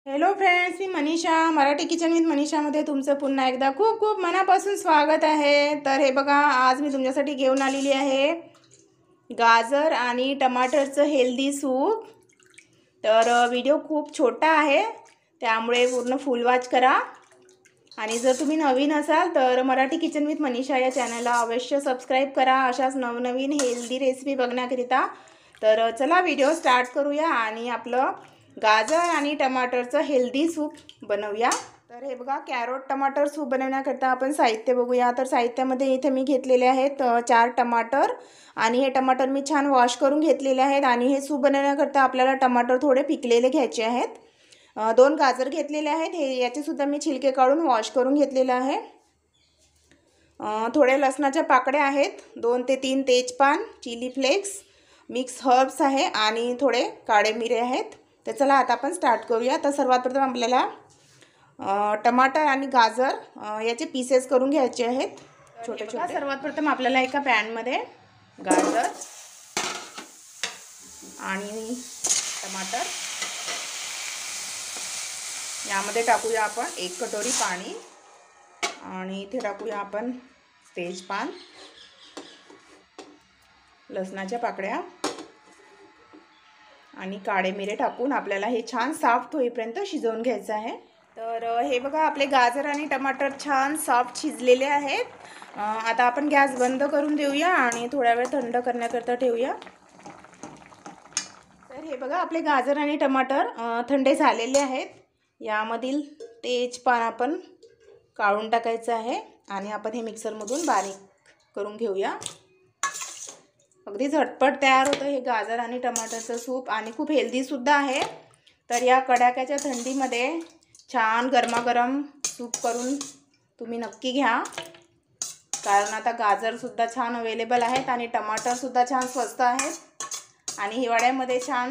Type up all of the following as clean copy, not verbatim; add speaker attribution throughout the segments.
Speaker 1: Hello friends, मी Manisha Marathi kitchen with मनीषामध्ये तुमचं पुन्हा एकदा खूप खूप मनापासून स्वागत आहे। तर हे बघा, आज मी तुमच्यासाठी घेऊन आलेली आहे गाजर आणि टमाटरचं हेल्दी सूप। तर व्हिडिओ खूप छोटा आहे, त्यामुळे पूर्ण फुल वॉच करा। आणि जर तुम्ही नवीन असाल तर मराठी किचन विथ मनीषा या चॅनलला अवश्य सबस्क्राईब करा अशाच नवनवीन हेल्दी रेसिपी बघण्याकरिता। तर चला व्हिडिओ स्टार्ट करूया आणि आपलं गाजर आणि टमाटरचं हेल्दी सूप बनवूया। तर हे बघा, कॅरोट टमाटर सूप बनवण्याकरता आपण साहित्य बघूया। तर साहित्यामध्ये इथे मी घेतलेले आहेत 4 टमाटर आणि हे टमाटर मी छान वॉश करून घेतलेले आहेत। आणि हे सूप बनवण्याकरता आपल्याला टमाटर थोडे पिकलेले घ्यायचे आहेत। 2 गाजर घेतलेले आहेत, हे याचे सुद्धा मी छिलके काढून वॉश करून घेतलेले आहे। थोडे लसणाच्या पाकळ्या आहेत, 2 ते 3 तेजपान, चिली फ्लेक्स, मिक्स हर्ब्स आहे आणि थोडे काळे मिरे आहेत। तर चला आता आपण स्टार्ट करूया। तर सर्वात प्रथम आपल्याला टमाटर आणि गाजर याचे पीसेस करून घ्यायचे आहेत छोटे छोटे। सर्वात प्रथम आपल्याला एका पॅनमध्ये गाजर आणि टमाटर यामध्ये टाकूया आपण 1 कटोरी पाणी आणि इथे टाकूया आपण तेजपान, लसणाच्या पाकळ्या आणि काळे मिरे टाकून आपल्याला हे छान सॉफ्ट होईपर्यंत शिजवून घ्यायचं आहे। तर हे बघा, आपले गाजर आणि टमाटर छान सॉफ्ट शिजलेले आहेत। आता आपण गॅस बंद करून देऊया आणि थोडा वेळ थंड करण्याकरता ठेवूया। तर हे बघा, आपले गाजर आणि टमाटर थंडे झालेले आहेत। यामधील तेजपान आपण काढून टाकायचं आहे आणि आपण हे मिक्सरमधून बारीक करून घेऊया। अगदी झटपट तयार होतं हे गाजर आणि टमाटरचं सूप आणि खूप हेल्दीसुद्धा आहे। तर या कडाक्याच्या थंडीमध्ये छान गरमागरम सूप करून तुम्ही नक्की घ्या, कारण आता गाजरसुद्धा छान अवेलेबल आहेत आणि टमाटरसुद्धा छान स्वस्त आहेत आणि हिवाळ्यामध्ये छान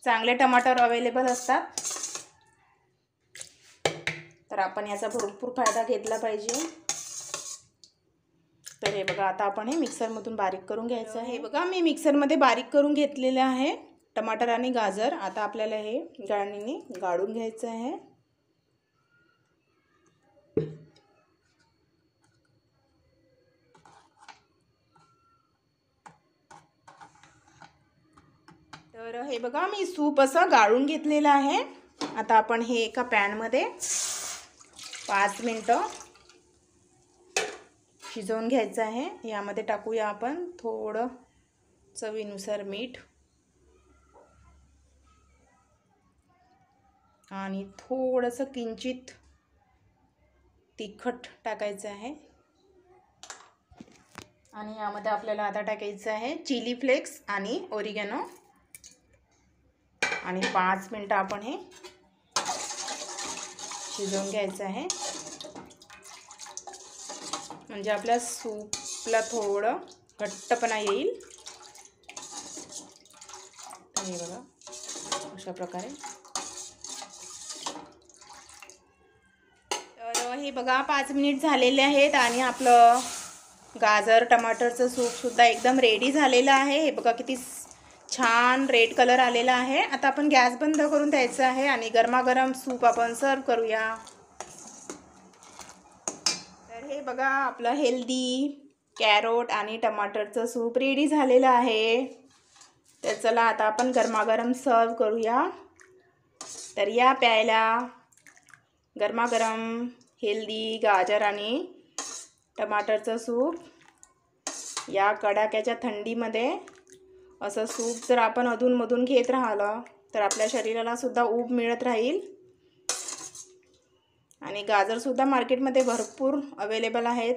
Speaker 1: चांगले टमाटर अवेलेबल असतात। तर आपण याचा भरपूर फायदा घेतला पाहिजे। तर हे बघा, आता आपण हे मिक्सरमधून बारीक करून घ्यायचं आहे। हे बघा, मी मिक्सरमध्ये बारीक करून घेतलेले आहे टमाटर आणि गाजर। आता आपल्याला हे गाळणीने गाळून घ्यायचं आहे। तर हे बघा, मी सूप असं गाळून घेतलेलं आहे। आता आपण हे एका पॅनमध्ये 5 मिनिटं शिजवून घ्यायचं आहे। यामध्ये टाकूया आपण थोडं चवीनुसार मीठ आणि थोडंसं किंचित तिखट टाकायचं आहे आणि यामध्ये आपल्याला आता टाकायचं आहे चिली फ्लेक्स आणि ओरिगॅनो आणि 5 मिनिटं आपण हे शिजवून घ्यायचं आहे, म्हणजे आपल्या सूपला थोडं घट्टपणा येईल। हे बघा, अशा प्रकारे। तर हे बघा, 5 मिनिट झालेले आहेत आणि आपलं गाजर टमाटरचं सूपसुद्धा एकदम रेडी झालेलं आहे। हे बघा, किती छान रेड कलर आलेला आहे। आता आपण गॅस बंद करून द्यायचं आहे आणि गरमागरम सूप आपण सर्व करूया। तर हे बघा, आपलं हेल्दी कॅरोट आणि टमाटरचं सूप रेडी झालेलं आहे। तर चला आता आपण गरमागरम सर्व करूया। तर या प्यायला गरमागरम हेल्दी गाजर आणि टमाटरचं सूप या कडाक्याच्या थंडीमध्ये असं सूप जर आपण अधूनमधून घेत राहिलं तर आपल्या शरीराला सुद्धा ऊब मिळत राहील आणि गाजरसुद्धा मार्केटमध्ये भरपूर अवेलेबल आहेत।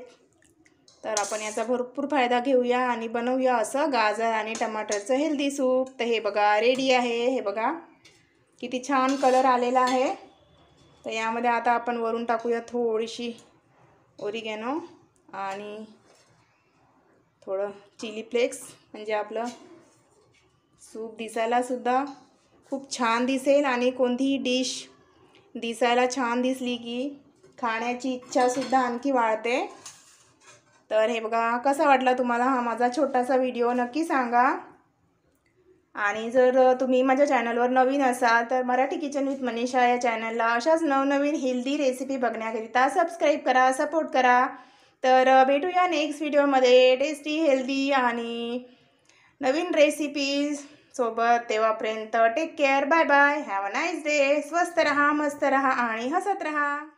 Speaker 1: तर आपण याचा भरपूर फायदा घेऊया आणि बनवूया असं गाजर आणि टमाटरचं हेल्दी सूप। तर हे बघा, रेडी आहे। हे बघा, किती छान कलर आलेला आहे। तर यामध्ये आता आपण वरून टाकूया थोडीशी ओरिगॅनो आणि थोडं चिली फ्लेक्स, म्हणजे आपलं सूप दिसायला सुद्धा खूप छान दिसेल आणि कोणतीही डिश दिसायला छान दिसली की खाण्याची इच्छासुद्धा आणखी वाढते। तर हे बघा, कसा वाटला तुम्हाला हा माझा छोटासा व्हिडिओ नक्की सांगा आणि जर तुम्ही माझ्या चॅनलवर नवीन असाल तर मराठी किचन विथ मनीषा या चॅनलला अशाच नवनवीन हेल्दी रेसिपी बघण्याकरिता सबस्क्राईब करा, सपोर्ट करा. तर भेटूया नेक्स्ट व्हिडिओमध्ये टेस्टी, हेल्दी आणि नवीन रेसिपीज सोबत. तेव्हापर्यंत take care, bye bye, have a nice day. स्वस्त रहा, मस्त रहा आणि हसत रहा.